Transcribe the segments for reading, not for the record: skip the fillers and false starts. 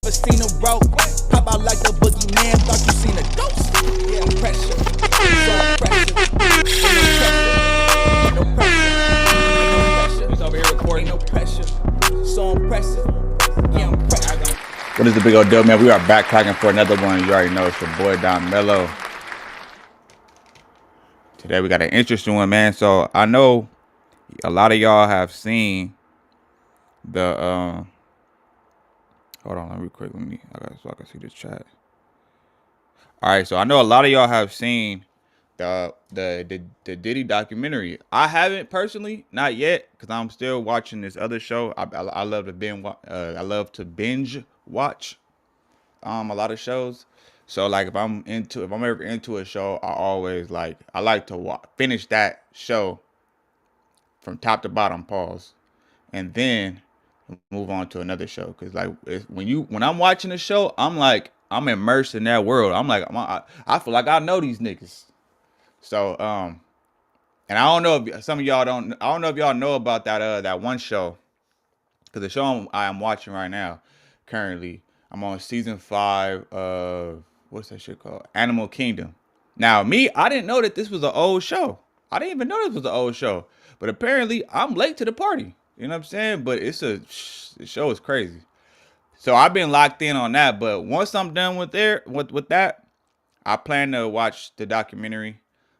never seen a rope. Pop out like the boogeyman, thought you seen a ghost. Yeah, pressure, so pressure, no pressure. He's over here recording, no pressure, so impressive. Yeah, I'm pressure. What is the big old deal, man? We are back cracking for another one. You already know it's your boy Don Mello. Today we got an interesting one, man. So I know a lot of y'all have seen the hold on, let me quick. So I can see this chat. All right, so I know a lot of y'all have seen the Diddy documentary. I haven't personally, not yet, because I'm still watching this other show. I love to binge watch a lot of shows. So like if I'm ever into a show, I like to finish that show from top to bottom, pause, and then move on to another show. Cause like when I'm watching a show, I'm immersed in that world. I feel like I know these niggas. So and I don't know if some of y'all don't. I don't know if y'all know about that one show. Cause the show I'm watching right now, currently, I'm on season 5 of what's that shit called? Animal Kingdom. Now I didn't know that this was an old show. I didn't even know this was an old show. But apparently I'm late to the party. You know what I'm saying? But the show is crazy. So I've been locked in on that. But once I'm done with that, I plan to watch the documentary.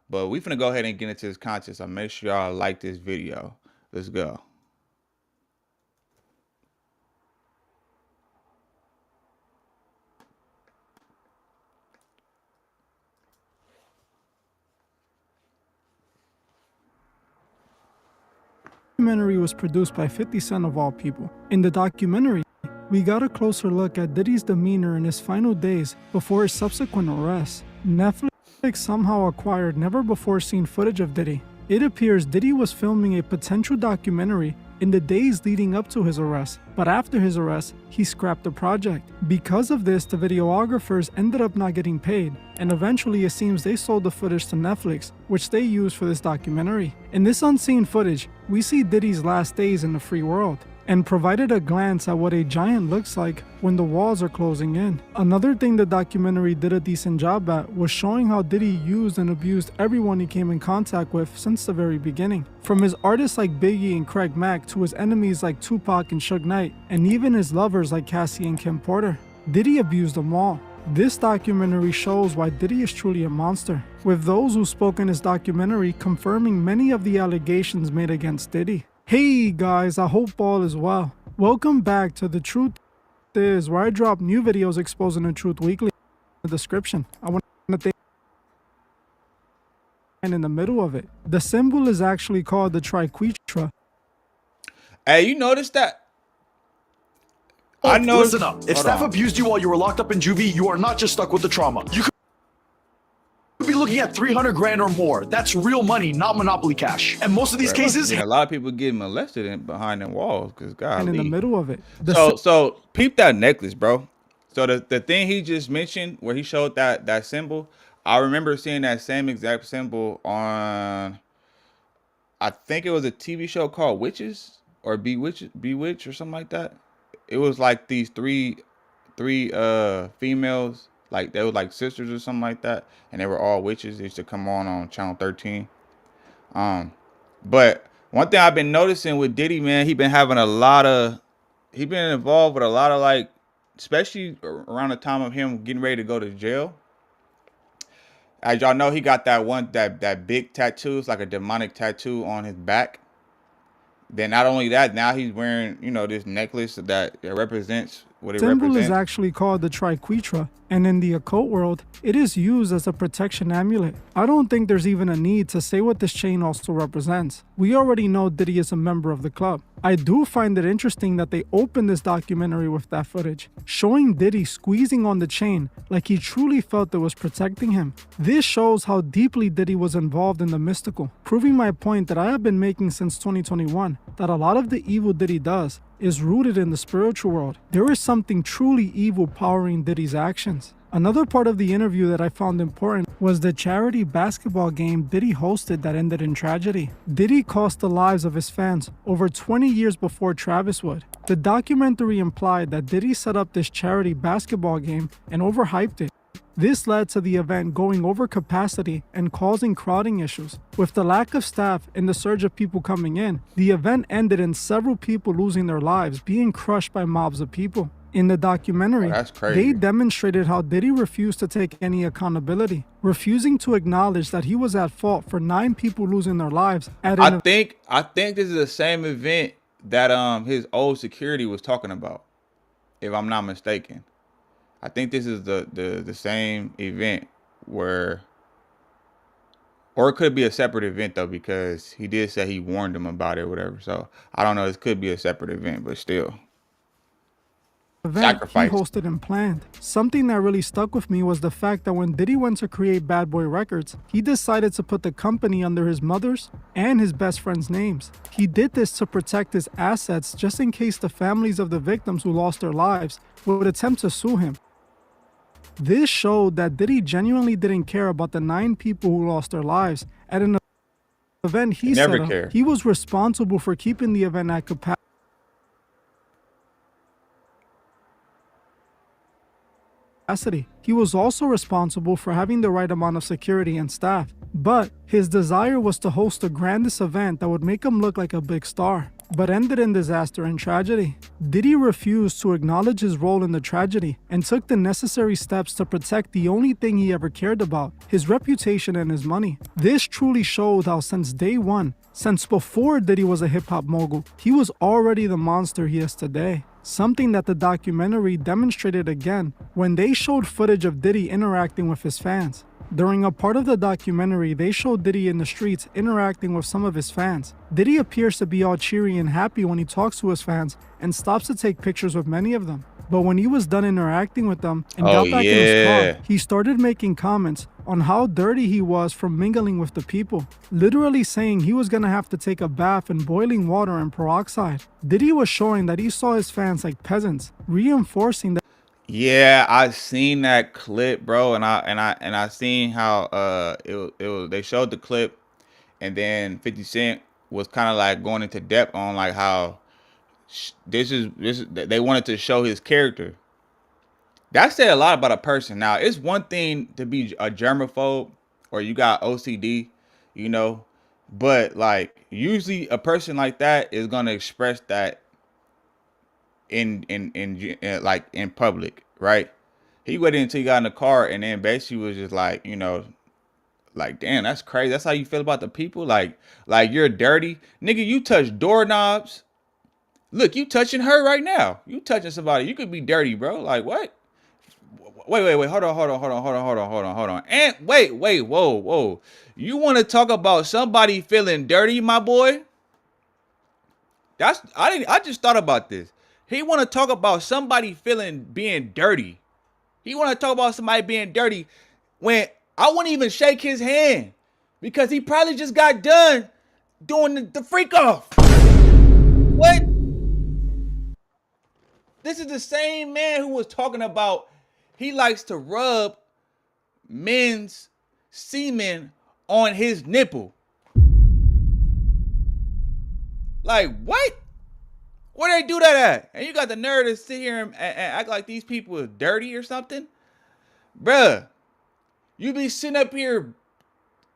But we finna go ahead and get into this content. So make sure y'all like this video. Let's go. The documentary was produced by 50 Cent of all people. In the documentary, we got a closer look at Diddy's demeanor in his final days before his subsequent arrest. Netflix somehow acquired never-before-seen footage of Diddy. It appears Diddy was filming a potential documentary in the days leading up to his arrest, but after his arrest, he scrapped the project. Because of this, the videographers ended up not getting paid, and eventually it seems they sold the footage to Netflix, which they used for this documentary. In this unseen footage, we see Diddy's last days in the free world, and provided a glance at what a giant looks like when the walls are closing in. Another thing the documentary did a decent job at was showing how Diddy used and abused everyone he came in contact with since the very beginning. From his artists like Biggie and Craig Mack to his enemies like Tupac and Suge Knight, and even his lovers like Cassie and Kim Porter. Diddy abused them all. This documentary shows why Diddy is truly a monster, with those who spoke in his documentary confirming many of the allegations made against Diddy. Hey guys, I hope all is well. Welcome back to The Truth Is, where I drop new videos exposing the truth weekly. In the description, I want to thank and in the middle of it. The symbol is actually called the triquetra. Hey, you noticed that? I know. Listen up. If staff abused you while you were locked up in juvie, you are not just stuck with the trauma. You could be looking at 300 grand or more. That's real money, not Monopoly cash. And most of these cases, a lot of people get molested behind them walls because God. And in the middle of it. So peep that necklace, bro. So the thing he just mentioned, where he showed that symbol, I remember seeing that same exact symbol on, I think it was a TV show called Witches or Bewitched or something like that. It was like these three females. Like they were like sisters or something like that, and they were all witches. They used to come on channel 13. But one thing I've been noticing with Diddy, man, he been involved with a lot of, like, especially around the time of him getting ready to go to jail. As y'all know, he got that big tattoo. It's like a demonic tattoo on his back. Then not only that, now he's wearing, this necklace that represents what it represents. The symbol is actually called the triquetra, and in the occult world, it is used as a protection amulet. I don't think there's even a need to say what this chain also represents. We already know Diddy is a member of the club. I do find it interesting that they opened this documentary with that footage, showing Diddy squeezing on the chain like he truly felt it was protecting him. This shows how deeply Diddy was involved in the mystical, proving my point that I have been making since 2021, that a lot of the evil Diddy does is rooted in the spiritual world. There is something truly evil powering Diddy's actions. Another part of the interview that I found important was the charity basketball game Diddy hosted that ended in tragedy. Diddy cost the lives of his fans over 20 years before Travis would. The documentary implied that Diddy set up this charity basketball game and overhyped it. This led to the event going over capacity and causing crowding issues. With the lack of staff and the surge of people coming in, the event ended in several people losing their lives, being crushed by mobs of people. In the documentary, they demonstrated how Diddy refused to take any accountability, refusing to acknowledge that he was at fault for 9 people losing their lives at an I think this is the same event that his old security was talking about, if I'm not mistaken. I think this is the same event where, or it could be a separate event though, because he did say he warned them about it or whatever. So I don't know, this could be a separate event, but still. Event he hosted and planned. Something that really stuck with me was the fact that when Diddy went to create Bad Boy Records, he decided to put the company under his mother's and his best friend's names. He did this to protect his assets just in case the families of the victims who lost their lives would attempt to sue him. This showed that Diddy genuinely didn't care about the 9 people who lost their lives at an event he set up. He was responsible for keeping the event at capacity. He was also responsible for having the right amount of security and staff, but his desire was to host the grandest event that would make him look like a big star, but ended in disaster and tragedy. Diddy refused to acknowledge his role in the tragedy and took the necessary steps to protect the only thing he ever cared about, his reputation and his money. This truly showed how since day one, since before Diddy was a hip-hop mogul, he was already the monster he is today. Something that the documentary demonstrated again when they showed footage of Diddy interacting with his fans. During a part of the documentary, they showed Diddy in the streets interacting with some of his fans. Diddy appears to be all cheery and happy when he talks to his fans and stops to take pictures with many of them. But when he was done interacting with them and got back in his car, he started making comments on how dirty he was from mingling with the people, literally saying he was gonna have to take a bath in boiling water and peroxide. Diddy was showing that he saw his fans like peasants, reinforcing that. Yeah, I seen that clip, bro, and I seen how they showed the clip, and then 50 Cent was kind of like going into depth on like how this is they wanted to show his character. That said a lot about a person. Now, it's one thing to be a germaphobe or you got OCD, you know, but like usually a person like that is gonna express that in like in public, right? He waited until he got in the car and then basically was just like, you know, like, damn, that's crazy. That's how you feel about the people? Like you're dirty. Nigga, you touch doorknobs. Look, you touching her right now. You touching somebody. You could be dirty, bro. Like, what? Wait. Hold on. And wait. Whoa. You want to talk about somebody feeling dirty, my boy? I just thought about this. He want to talk about somebody being dirty. He want to talk about somebody being dirty when I wouldn't even shake his hand because he probably just got done doing the freak off. What? This is the same man who was talking about he likes to rub men's semen on his nipple. Like, what? Where they do that at? And you got the nerve to sit here and act like these people are dirty or something? Bruh, you be sitting up here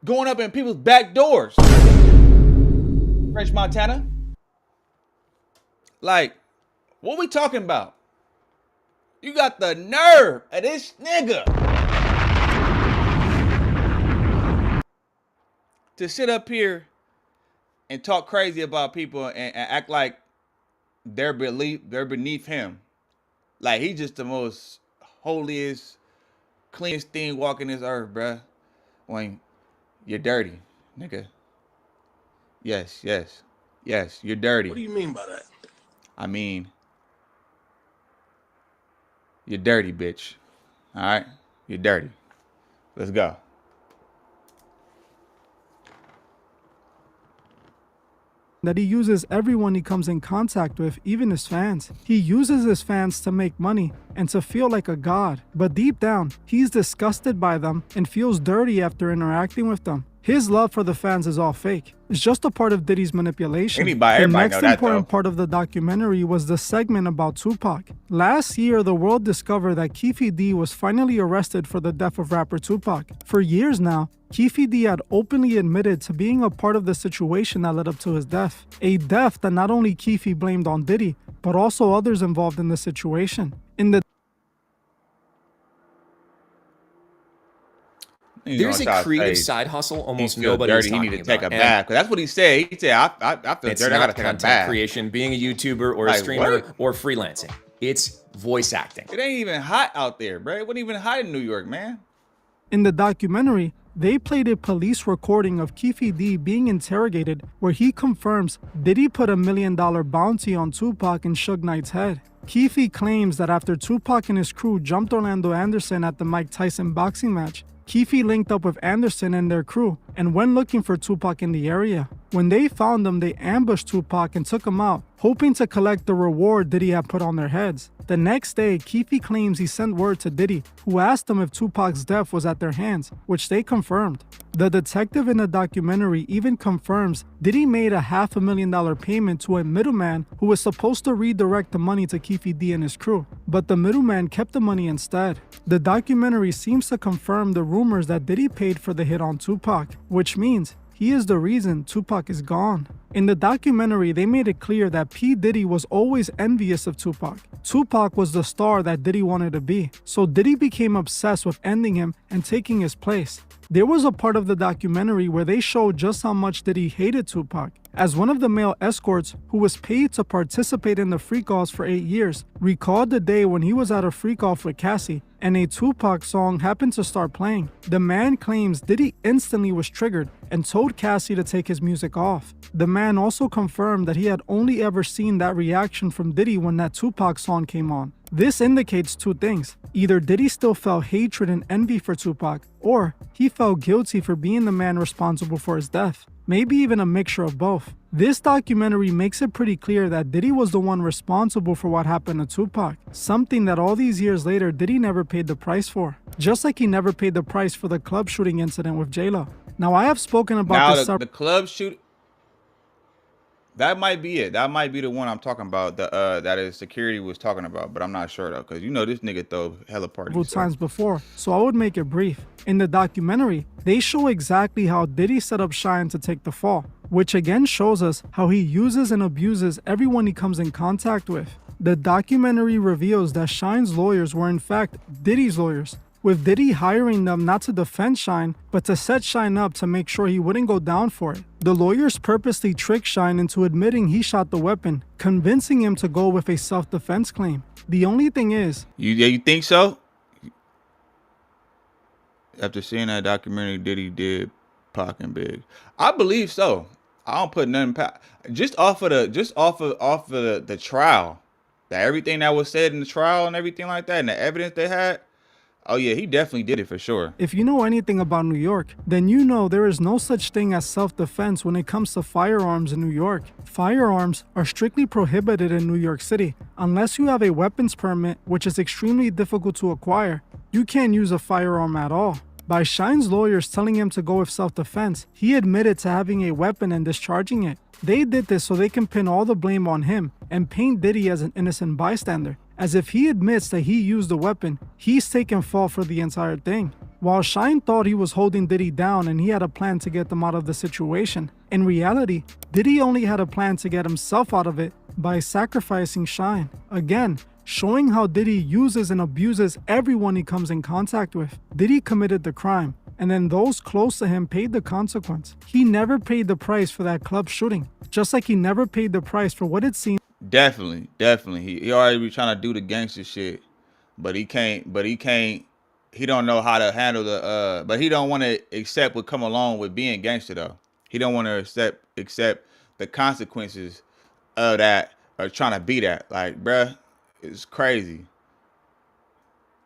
going up in people's back doors. French Montana. Like, what we talking about? You got the nerve of this nigga to sit up here and talk crazy about people and act like they're beneath him. Like he's just the most holiest, cleanest thing walking this earth, bruh. When you're dirty, nigga. Yes, you're dirty. What do you mean by that? I mean, you're dirty, bitch. All right? You're dirty. Let's go. that he uses everyone he comes in contact with, even his fans. He uses his fans to make money and to feel like a god, but deep down, he's disgusted by them and feels dirty after interacting with them. His love for the fans is all fake. It's just a part of Diddy's manipulation. The next important part of the documentary was the segment about Tupac. Last year, the world discovered that Keffe D was finally arrested for the death of rapper Tupac. For years now, Keffe D had openly admitted to being a part of the situation that led up to his death. A death that not only Keffe blamed on Diddy, but also others involved in the situation. In the There's a creative side hustle almost nobody is talking about. He need to take a bath. That's what he said. He said, I feel dirty. I got to take a bath. Content creation, being a YouTuber or a streamer or freelancing. It's voice acting. It ain't even hot out there, bro. It wasn't even hot in New York, man. In the documentary, they played a police recording of Keffe D being interrogated where he confirms Diddy put $1 million bounty on Tupac and Suge Knight's head. Keffe claims that after Tupac and his crew jumped Orlando Anderson at the Mike Tyson boxing match, Keffe linked up with Anderson and their crew and went looking for Tupac in the area. When they found him, they ambushed Tupac and took him out, hoping to collect the reward Diddy had put on their heads. The next day, Keffe claims he sent word to Diddy, who asked him if Tupac's death was at their hands, which they confirmed. The detective in the documentary even confirms Diddy made a $500,000 payment to a middleman who was supposed to redirect the money to Keffe D and his crew, but the middleman kept the money instead. The documentary seems to confirm the rumors that Diddy paid for the hit on Tupac, which means he is the reason Tupac is gone. In the documentary, they made it clear that P. Diddy was always envious of Tupac. Tupac was the star that Diddy wanted to be, so Diddy became obsessed with ending him and taking his place. There was a part of the documentary where they showed just how much Diddy hated Tupac. As one of the male escorts who was paid to participate in the freak-offs for 8 years, recalled the day when he was at a freak-off with Cassie and a Tupac song happened to start playing. The man claims Diddy instantly was triggered and told Cassie to take his music off. The man also confirmed that he had only ever seen that reaction from Diddy when that Tupac song came on. This indicates two things. Either Diddy still felt hatred and envy for Tupac, or he felt guilty for being the man responsible for his death. Maybe even a mixture of both. This documentary makes it pretty clear that Diddy was the one responsible for what happened to Tupac, something that all these years later Diddy never paid the price for. Just like he never paid the price for the club shooting incident with J-Lo. Now I have spoken about the club shoot. That might be it. That might be the one I'm talking about. That his security was talking about, but I'm not sure though, because you know this nigga throw hella parties. Times before, so I would make it brief. In the documentary, they show exactly how Diddy set up Shine to take the fall, which again shows us how he uses and abuses everyone he comes in contact with. The documentary reveals that Shine's lawyers were in fact Diddy's lawyers, with Diddy hiring them not to defend Shine, but to set Shine up to make sure he wouldn't go down for it. The lawyers purposely tricked Shine into admitting he shot the weapon, convincing him to go with a self-defense claim. The only thing is... You think so? After seeing that documentary, Diddy did Pac and Big. I believe so. I don't put nothing past. Just off of the trial, that everything that was said in the trial and everything like that, and the evidence they had. Oh yeah, he definitely did it for sure. If you know anything about New York, then you know there is no such thing as self-defense when it comes to firearms in New York. Firearms are strictly prohibited in New York City. Unless you have a weapons permit, which is extremely difficult to acquire, you can't use a firearm at all. By Shine's lawyers telling him to go with self-defense, he admitted to having a weapon and discharging it. They did this so they can pin all the blame on him and paint Diddy as an innocent bystander. As if he admits that he used the weapon, he's taking fault for the entire thing. While Shine thought he was holding Diddy down and he had a plan to get them out of the situation, in reality, Diddy only had a plan to get himself out of it by sacrificing Shine. Again, showing how Diddy uses and abuses everyone he comes in contact with. Diddy committed the crime, and then those close to him paid the consequence. He never paid the price for that club shooting, just like he never paid the price for what it seemed. Definitely. He already be trying to do the gangster shit, but he can't. He don't know how to handle the. But he don't want to accept what come along with being gangster though. He don't want to accept the consequences of that or trying to be that. Like, bruh, it's crazy.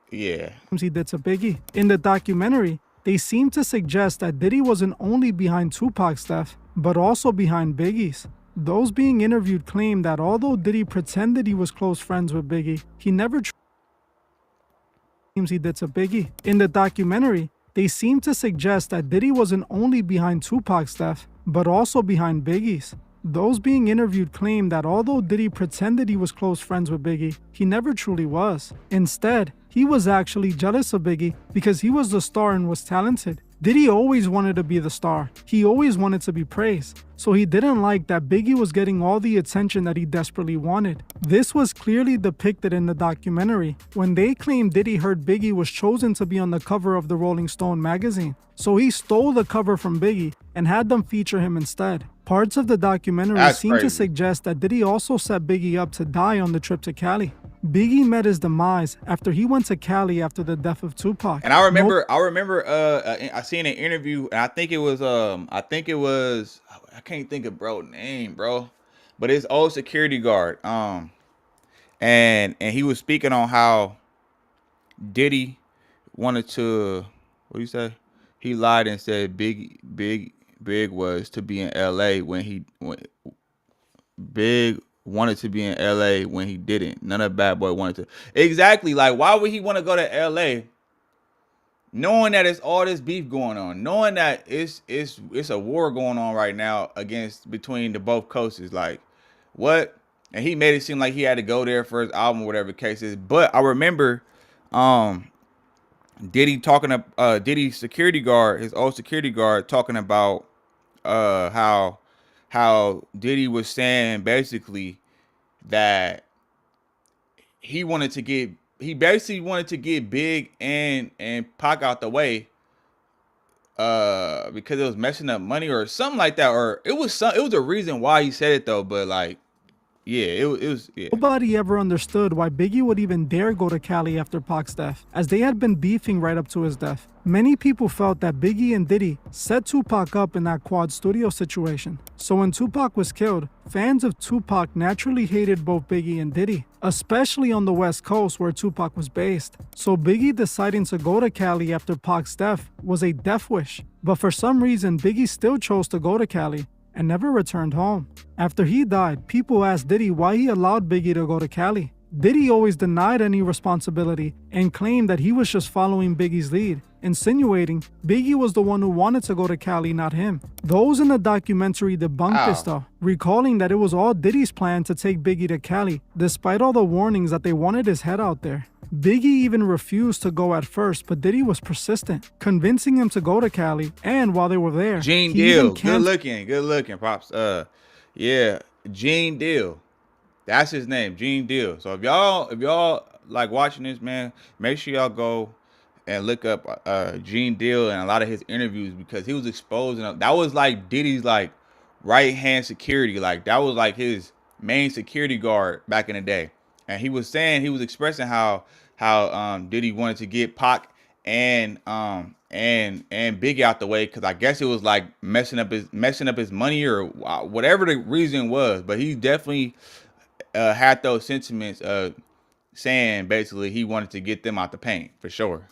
Yeah. He did to Biggie. In the documentary, they seem to suggest that Diddy wasn't only behind Tupac's death, but also behind Biggie's. Those being interviewed claim that although Diddy pretended he was close friends with Biggie, he never claims he did to Biggie. In the documentary, they seem to suggest that Diddy wasn't only behind Tupac's death, but also behind Biggie's. Those being interviewed claim that although Diddy pretended he was close friends with Biggie, he never truly was. Instead, he was actually jealous of Biggie because he was the star and was talented. Diddy always wanted to be the star. He always wanted to be praised. So he didn't like that Biggie was getting all the attention that he desperately wanted. This was clearly depicted in the documentary when they claimed Diddy heard Biggie was chosen to be on the cover of the Rolling Stone magazine. So he stole the cover from Biggie and had them feature him instead. Parts of the documentary seem to suggest that Diddy also set Biggie up to die on the trip to Cali. Biggie met his demise after he went to Cali after the death of Tupac. And I remember, I seen an interview, and I think it was, I can't think of bro's name, bro, but his old security guard, and he was speaking on how Diddy wanted to, what do you say? He lied and said Big was to be in LA when Big wanted to be in LA when he didn't. None of Bad Boy wanted to. Exactly. Like, why would he want to go to LA knowing that it's all this beef going on, knowing that it's a war going on right now between the both coasts? Like, what? And he made it seem like he had to go there for his album, whatever the case is. But I remember Diddy talking to Diddy's security guard, his old security guard, talking about how Diddy was saying basically that he basically wanted to get Big and Pac out the way because it was messing up money or something like that, or it was a reason why he said it though. But like, yeah, it was. Yeah. Nobody ever understood why Biggie would even dare go to Cali after Pac's death, as they had been beefing right up to his death. Many people felt that Biggie and Diddy set Tupac up in that quad studio situation. So when Tupac was killed, fans of Tupac naturally hated both Biggie and Diddy, especially on the West Coast where Tupac was based. So Biggie deciding to go to Cali after Pac's death was a death wish. But for some reason, Biggie still chose to go to Cali and never returned home. After he died, people asked Diddy why he allowed Biggie to go to Cali. Diddy always denied any responsibility and claimed that he was just following Biggie's lead, insinuating Biggie was the one who wanted to go to Cali, not him. Those in the documentary debunked this though, recalling that it was all Diddy's plan to take Biggie to Cali, despite all the warnings that they wanted his head out there. Biggie even refused to go at first, but Diddy was persistent, convincing him to go to Cali, and while they were there, Gene Deal, good looking, Pops. Yeah, Gene Deal. That's his name, Gene Deal. So if y'all like watching this, man, make sure y'all go and look up Gene Deal and a lot of his interviews, because he was exposing that was like Diddy's like right hand security, like that was like his main security guard back in the day. And he was expressing how Diddy wanted to get Pac and Biggie out the way, because I guess it was like messing up his money or whatever the reason was. But he definitely had those sentiments saying basically he wanted to get them out the paint for sure.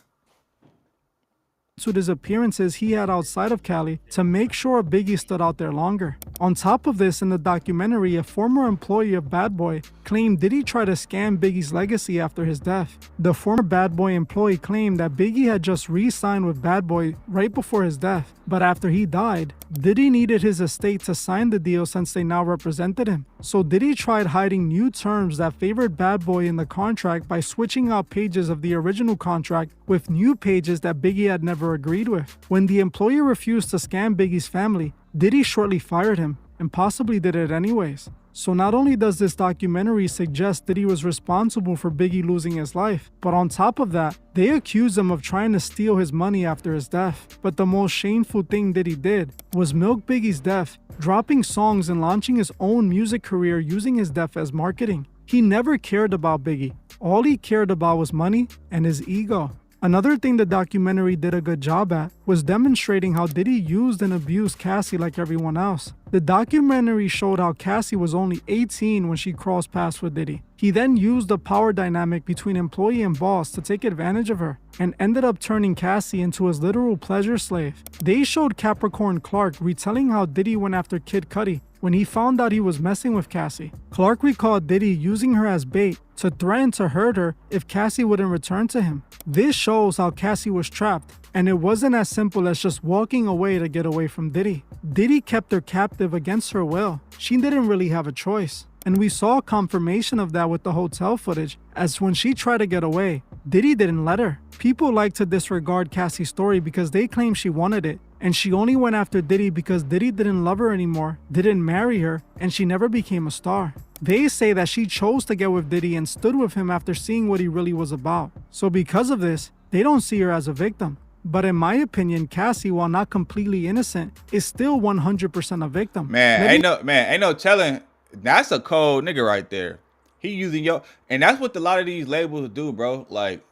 To his appearances he had outside of Cali to make sure Biggie stood out there longer. On top of this, in the documentary, a former employee of Bad Boy claimed Diddy tried to scam Biggie's legacy after his death. The former Bad Boy employee claimed that Biggie had just re-signed with Bad Boy right before his death, but after he died, Diddy needed his estate to sign the deal since they now represented him. So Diddy tried hiding new terms that favored Bad Boy in the contract by switching out pages of the original contract with new pages that Biggie had never agreed with. When the employer refused to scam Biggie's family, Diddy shortly fired him, and possibly did it anyways. So not only does this documentary suggest Diddy was responsible for Biggie losing his life, but on top of that, they accuse him of trying to steal his money after his death. But the most shameful thing Diddy did was milk Biggie's death, dropping songs and launching his own music career using his death as marketing. He never cared about Biggie. All he cared about was money and his ego. Another thing the documentary did a good job at was demonstrating how Diddy used and abused Cassie like everyone else. The documentary showed how Cassie was only 18 when she crossed paths with Diddy. He then used the power dynamic between employee and boss to take advantage of her, and ended up turning Cassie into his literal pleasure slave. They showed Capricorn Clark retelling how Diddy went after Kid Cudi when he found out he was messing with Cassie. Clark recalled Diddy using her as bait to threaten to hurt her if Cassie wouldn't return to him. This shows how Cassie was trapped, and it wasn't as simple as just walking away to get away from Diddy. Diddy kept her captive against her will. She didn't really have a choice. And we saw confirmation of that with the hotel footage, as when she tried to get away, Diddy didn't let her. People like to disregard Cassie's story because they claim she wanted it, and she only went after Diddy because Diddy didn't love her anymore, didn't marry her, and she never became a star. They say that she chose to get with Diddy and stood with him after seeing what he really was about. So because of this, they don't see her as a victim. But in my opinion, Cassie, while not completely innocent, is still 100% a victim. Ain't no telling. That's a cold nigga right there. He using your, and that's what a lot of these labels do, bro. Like,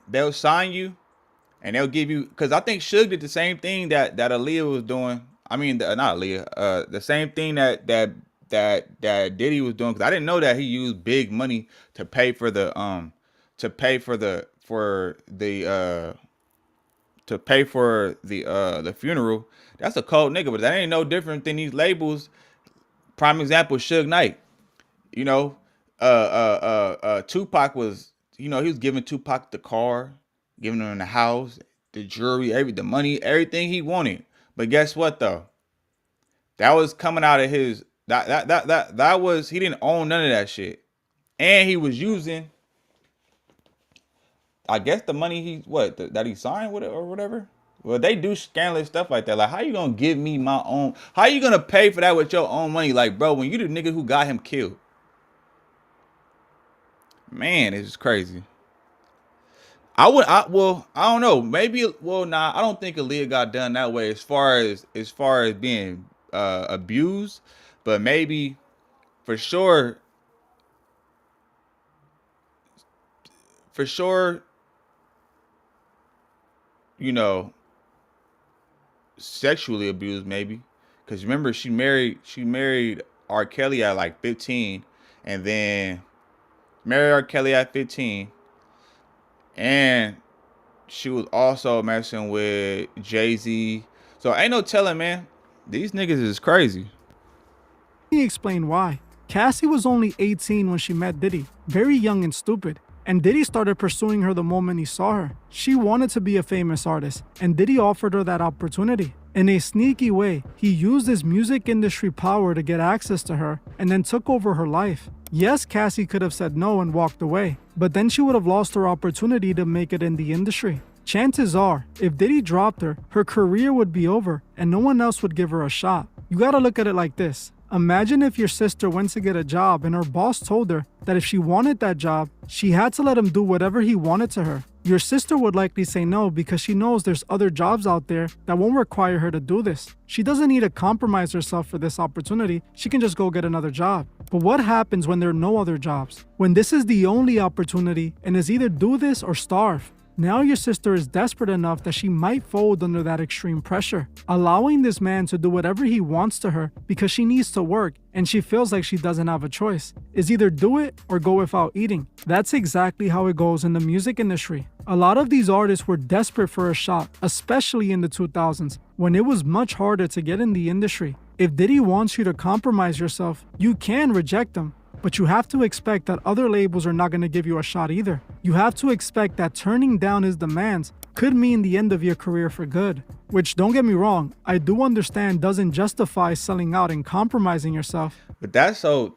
they'll sign you, and they'll give you, because I think Suge did the same thing that Aaliyah was doing. I mean, not Aaliyah. The same thing that Diddy was doing. Because I didn't know that he used big money to pay for the funeral. That's a cold nigga, but that ain't no different than these labels. Prime example, Suge Knight. You know, Tupac was, he was giving Tupac the car, giving him the house, the jewelry, the money, everything he wanted. But guess what though? That was coming out of his, that was, he didn't own none of that shit. And he was using, I guess, the money that he signed with it or whatever. Well, they do scandalous stuff like that. Like, how you gonna give me my own? How you gonna pay for that with your own money? Like, bro, when you the nigga who got him killed, man, it's just crazy. I don't know. Maybe, nah, I don't think Aaliyah got done that way as far as being abused, but maybe for sure, sexually abused, maybe, because remember she married R. Kelly at like 15, and then married R. Kelly at 15, and she was also messing with Jay-Z. So ain't no telling, man. These niggas is crazy. Let me explain why. Cassie was only 18 when she met Diddy, very young and stupid. And Diddy started pursuing her the moment he saw her. She wanted to be a famous artist, and Diddy offered her that opportunity. In a sneaky way, he used his music industry power to get access to her, and then took over her life. Yes, Cassie could have said no and walked away, but then she would have lost her opportunity to make it in the industry. Chances are, if Diddy dropped her, her career would be over, and no one else would give her a shot. You gotta look at it like this. Imagine if your sister went to get a job and her boss told her that if she wanted that job, she had to let him do whatever he wanted to her. Your sister would likely say no because she knows there's other jobs out there that won't require her to do this. She doesn't need to compromise herself for this opportunity. She can just go get another job. But what happens when there are no other jobs? When this is the only opportunity and is either do this or starve? Now your sister is desperate enough that she might fold under that extreme pressure, allowing this man to do whatever he wants to her because she needs to work and she feels like she doesn't have a choice. Is either do it or go without eating. That's exactly how it goes in the music industry. A lot of these artists were desperate for a shot, especially in the 2000s, when it was much harder to get in the industry. If Diddy wants you to compromise yourself, you can reject him. But you have to expect that other labels are not going to give you a shot either. You have to expect that turning down his demands could mean the end of your career for good. Which, don't get me wrong, I do understand doesn't justify selling out and compromising yourself. But that's so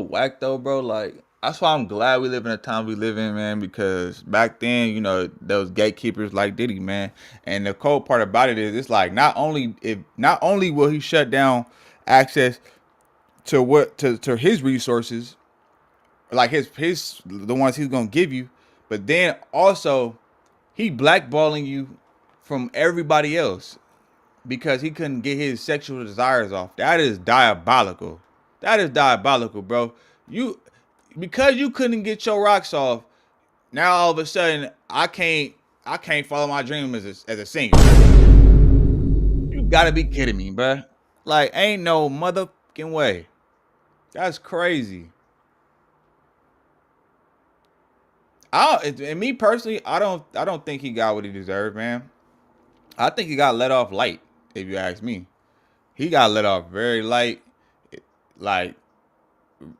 whack though, bro. Like, that's why I'm glad we live in the time we live in, man, because back then, those gatekeepers like Diddy, man. And the cold part about it is, it's like, not only will he shut down access to his resources, like the ones he's gonna give you, but then also he blackballing you from everybody else because he couldn't get his sexual desires off. That is diabolical. That is diabolical, bro. Because you couldn't get your rocks off, now all of a sudden I can't follow my dream as a singer. You gotta be kidding me, bro. Like, ain't no motherfucking way. That's crazy. And me personally, I don't think he got what he deserved, man. I think he got let off light, if you ask me. He got let off very light. like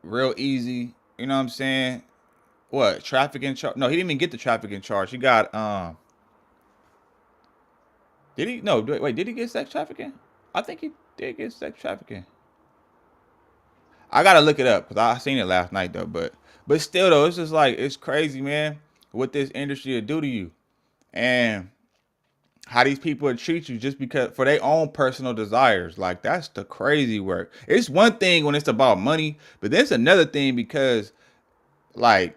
real easy. You know what I'm saying? What, trafficking charge? No, he didn't even get the trafficking charge. He got did he? No, wait, did he get sex trafficking? I think he did get sex trafficking. I gotta look it up because I seen it last night though. But still though, it's just like it's crazy, man, what this industry will do to you, and how these people will treat you just because for their own personal desires. Like that's the crazy work. It's one thing when it's about money, but there's another thing because like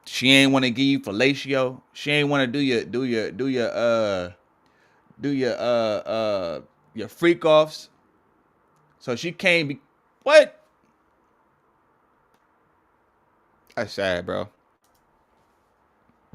she ain't want to give you fellatio. She ain't want to do your freak offs. So she can't be what? That's sad, bro.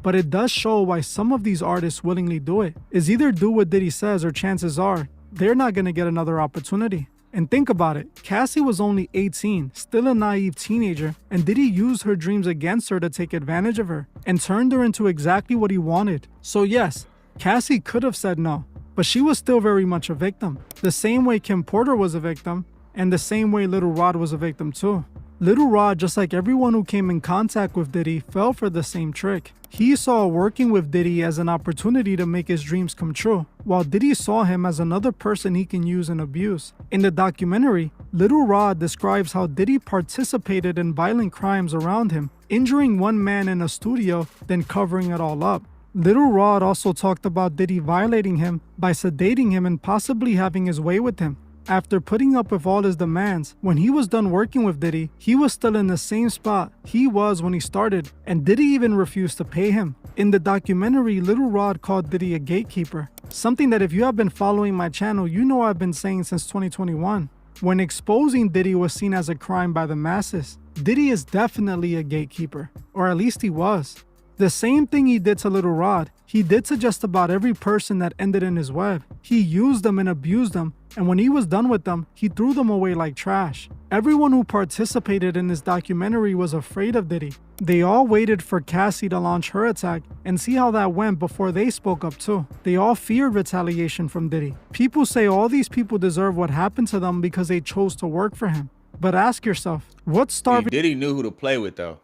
But it does show why some of these artists willingly do it. Is either do what Diddy says or chances are they're not going to get another opportunity. And think about it, Cassie was only 18, still a naive teenager, and Diddy used her dreams against her to take advantage of her and turned her into exactly what he wanted. So yes, Cassie could have said no, but she was still very much a victim. The same way Kim Porter was a victim, and the same way Little Rod was a victim too. Little Rod, just like everyone who came in contact with Diddy, fell for the same trick. He saw working with Diddy as an opportunity to make his dreams come true, while Diddy saw him as another person he can use and abuse. In the documentary, Little Rod describes how Diddy participated in violent crimes around him, injuring one man in a studio, then covering it all up. Little Rod also talked about Diddy violating him by sedating him and possibly having his way with him. After putting up with all his demands, when he was done working with Diddy, he was still in the same spot he was when he started, and Diddy even refused to pay him. In the documentary, Little Rod called Diddy a gatekeeper, something that if you have been following my channel, you know I've been saying since 2021. When exposing Diddy was seen as a crime by the masses, Diddy is definitely a gatekeeper, or at least he was. The same thing he did to Little Rod, he did to just about every person that ended in his web. He used them and abused them, and when he was done with them, he threw them away like trash. Everyone who participated in this documentary was afraid of Diddy. They all waited for Cassie to launch her attack and see how that went before they spoke up too. They all feared retaliation from Diddy. People say all these people deserve what happened to them because they chose to work for him. But ask yourself, what starving... Diddy knew who to play with though,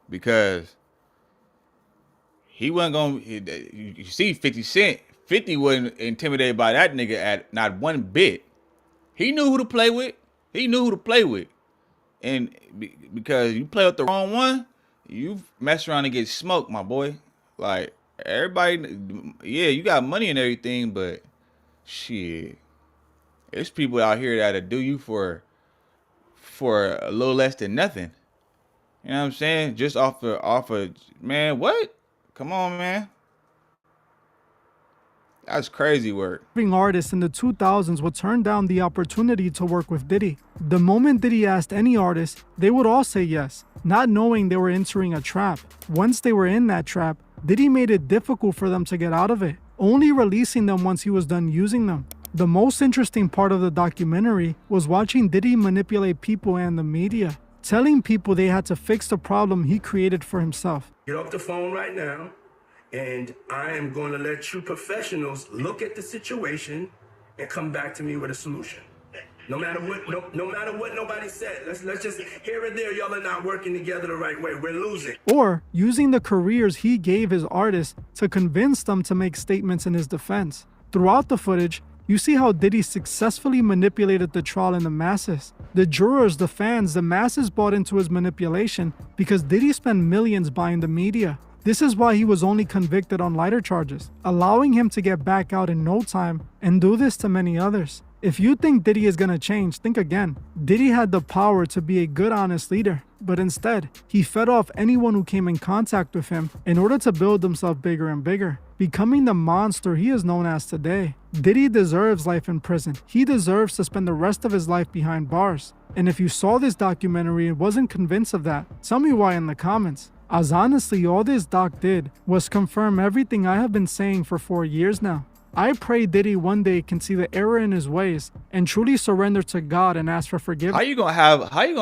because he wasn't going to, you see 50 Cent, 50 wasn't intimidated by that nigga at not one bit. He knew who to play with. He knew who to play with. And because you play with the wrong one, you mess around and get smoked, my boy. Like, everybody, yeah, you got money and everything, but shit. There's people out here that'll do you for a little less than nothing. You know what I'm saying? Just off of, man, what? Come on, man. That's crazy work. Artists in the 2000s would turn down the opportunity to work with Diddy. The moment Diddy asked any artist, they would all say yes, not knowing they were entering a trap. Once they were in that trap, Diddy made it difficult for them to get out of it, only releasing them once he was done using them. The most interesting part of the documentary was watching Diddy manipulate people and the media, telling people they had to fix the problem he created for himself. Get off the phone right now, and I am going to let you professionals look at the situation and come back to me with a solution. No matter what, no matter what nobody said. Let's just here and there, y'all are not working together the right way. We're losing. Or using the careers he gave his artists to convince them to make statements in his defense. Throughout the footage, you see how Diddy successfully manipulated the trial and the masses. The jurors, the fans, the masses bought into his manipulation because Diddy spent millions buying the media. This is why he was only convicted on lighter charges, allowing him to get back out in no time and do this to many others. If you think Diddy is gonna change, think again. Diddy had the power to be a good, honest leader, but instead, he fed off anyone who came in contact with him in order to build himself bigger and bigger, becoming the monster he is known as today. Diddy deserves life in prison. He deserves to spend the rest of his life behind bars. And if you saw this documentary and wasn't convinced of that, tell me why in the comments. As honestly, all this doc did was confirm everything I have been saying for 4 years now. I pray Diddy one day can see the error in his ways and truly surrender to God and ask for forgiveness. How you gonna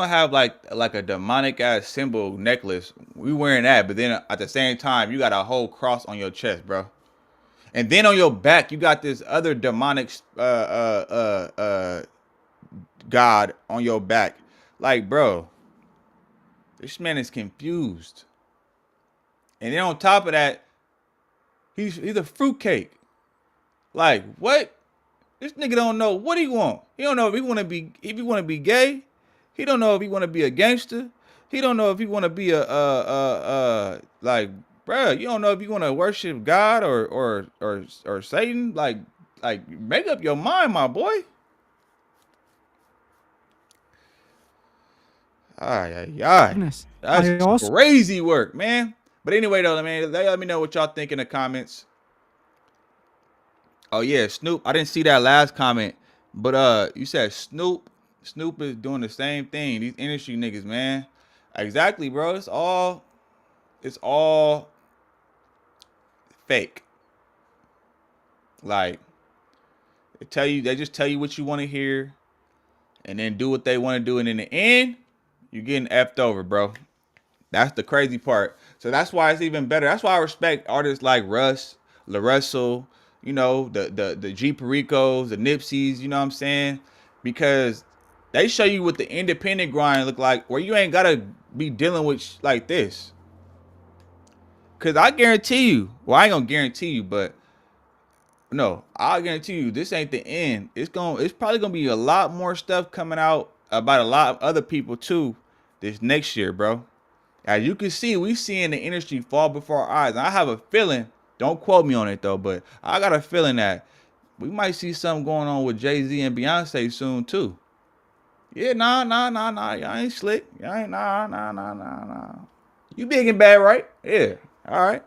have like a demonic ass symbol necklace? We wearing that, but then at the same time you got a whole cross on your chest, bro. And then on your back you got this other demonic God on your back. Like, bro, this man is confused. And then on top of that, he's a fruitcake. Like, what? This nigga don't know what he want. He don't know if he want to be gay. He don't know if he want to be a gangster. He don't know if he want to be like, bro, you don't know if you want to worship God or Satan. Like make up your mind, my boy. That's crazy work, man. But anyway, though, man, let me know what y'all think in the comments. Oh yeah, Snoop. I didn't see that last comment, but you said Snoop is doing the same thing. These industry niggas, man. Exactly, bro. It's all fake. Like they just tell you what you want to hear, and then do what they want to do, and in the end, you're getting effed over, bro. That's the crazy part. So that's why it's even better. That's why I respect artists like Russ, LaRussell, you know, the G Pericos, the Nipseys, you know what I'm saying? Because they show you what the independent grind look like, where you ain't gotta be dealing with like this. Cause I guarantee you, well, I ain't gonna guarantee you, but no, I'll guarantee you this ain't the end. It's probably gonna be a lot more stuff coming out about a lot of other people too this next year, bro. As you can see, we seeing the industry fall before our eyes. And I have a feeling, don't quote me on it though, but I got a feeling that we might see something going on with Jay-Z and Beyonce soon too. Yeah, nah. Y'all ain't slick. Y'all ain't nah. You big and bad, right? Yeah. All right.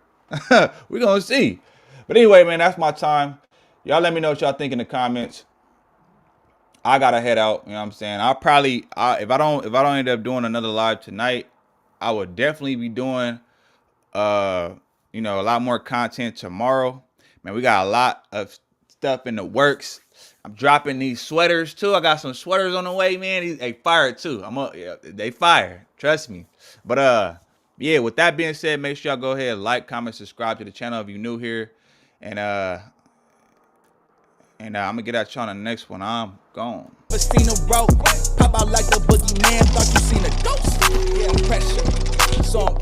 We're gonna see. But anyway, man, that's my time. Y'all let me know what y'all think in the comments. I gotta head out. You know what I'm saying? If I don't end up doing another live tonight, I would definitely be doing a lot more content tomorrow. Man, we got a lot of stuff in the works. I'm dropping these sweaters too. I got some sweaters on the way, man. They fire too. They fire. Trust me. But yeah, with that being said, make sure y'all go ahead, like, comment, subscribe to the channel if you're new here. And I'm gonna get at y'all on the next one. I'm gone. Seen a rope, pop out like the boogeyman. Thought you seen a ghost. Yeah, pressure. So I'm